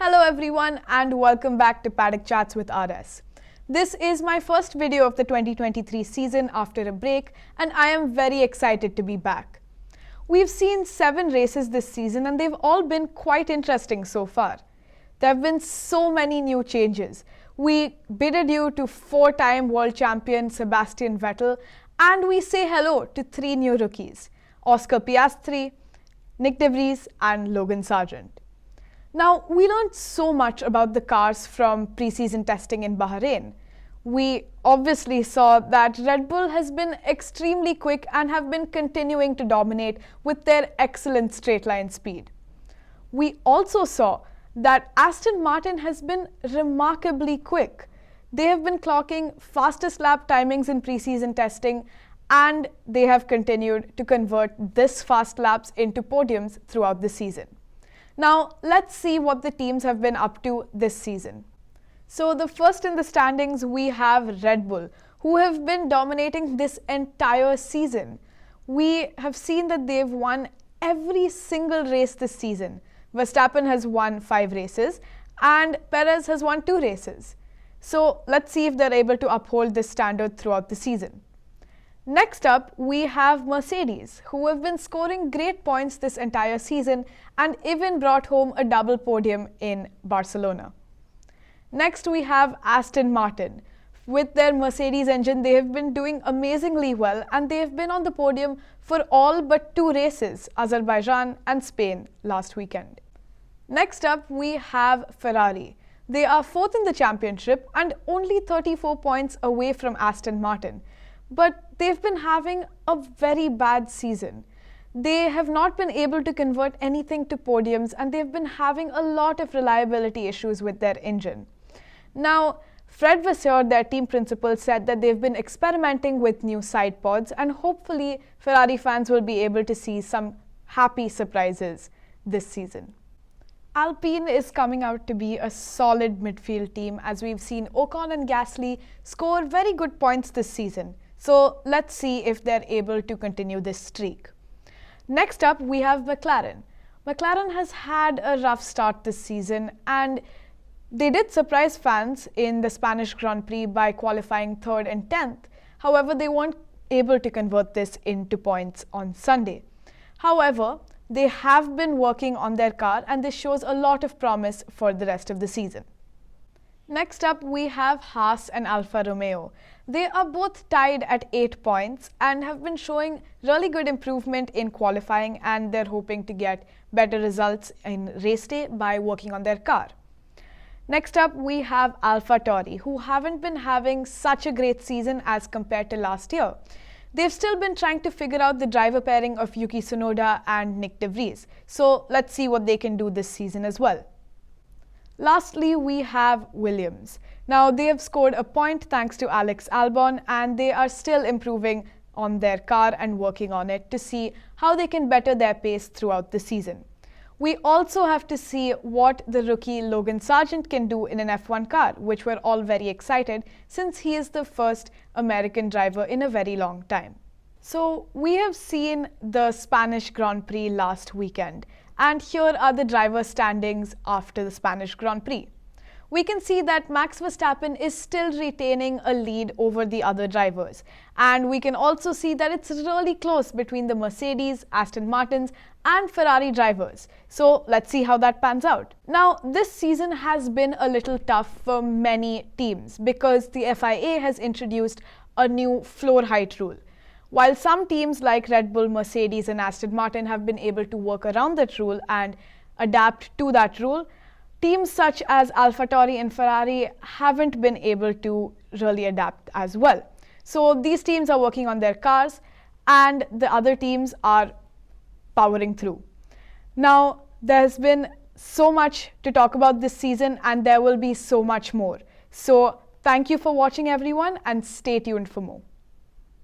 Hello everyone and welcome back to Paddock Chats with RS. This is my first video of the 2023 season after a break and I am very excited to be back. We've seen 7 races this season and they've all been quite interesting so far. There have been so many new changes. We bid adieu to 4-time world champion Sebastian Vettel and we say hello to 3 new rookies, Oscar Piastri, Nick De Vries and Logan Sargent. Now, we learned so much about the cars from pre-season testing in Bahrain. We obviously saw that Red Bull has been extremely quick and have been continuing to dominate with their excellent straight line speed. We also saw that Aston Martin has been remarkably quick. They have been clocking fastest lap timings in pre-season testing and they have continued to convert this fast laps into podiums throughout the season. Now, let's see what the teams have been up to this season. So the first in the standings, we have Red Bull, who have been dominating this entire season. We have seen that they've won every single race this season. Verstappen has won 5 races and Perez has won 2 races. So let's see if they're able to uphold this standard throughout the season. Next up, we have Mercedes, who have been scoring great points this entire season and even brought home a double podium in Barcelona. Next, we have Aston Martin. With their Mercedes engine, they have been doing amazingly well and they have been on the podium for all but 2 races, Azerbaijan and Spain last weekend. Next up, we have Ferrari. They are 4th in the championship and only 34 points away from Aston Martin. But they've been having a very bad season. They have not been able to convert anything to podiums and they've been having a lot of reliability issues with their engine. Now, Fred Vasseur, their team principal, said that they've been experimenting with new side pods and hopefully Ferrari fans will be able to see some happy surprises this season. Alpine is coming out to be a solid midfield team as we've seen Ocon and Gasly score very good points this season. So let's see if they're able to continue this streak. Next up, we have McLaren. McLaren has had a rough start this season and they did surprise fans in the Spanish Grand Prix by qualifying 3rd and 10th. However, they weren't able to convert this into points on Sunday. However, they have been working on their car and this shows a lot of promise for the rest of the season. Next up, we have Haas and Alfa Romeo. They are both tied at 8 points and have been showing really good improvement in qualifying and they're hoping to get better results in race day by working on their car. Next up, we have AlphaTauri, who haven't been having such a great season as compared to last year. They've still been trying to figure out the driver pairing of Yuki Tsunoda and Nick De Vries. So let's see what they can do this season as well. Lastly, we have Williams. Now, they have scored a point thanks to Alex Albon and they are still improving on their car and working on it to see how they can better their pace throughout the season. We also have to see what the rookie Logan Sargent can do in an F1 car, which we're all very excited since he is the first American driver in a very long time. So we have seen the Spanish Grand Prix last weekend. And here are the driver standings after the Spanish Grand Prix. We can see that Max Verstappen is still retaining a lead over the other drivers. And we can also see that it's really close between the Mercedes, Aston Martins and Ferrari drivers. So let's see how that pans out. Now, this season has been a little tough for many teams because the FIA has introduced a new floor height rule. While some teams like Red Bull, Mercedes and Aston Martin have been able to work around that rule and adapt to that rule, teams such as AlphaTauri and Ferrari haven't been able to really adapt as well. So these teams are working on their cars and the other teams are powering through. Now, there's been so much to talk about this season and there will be so much more. So thank you for watching everyone and stay tuned for more.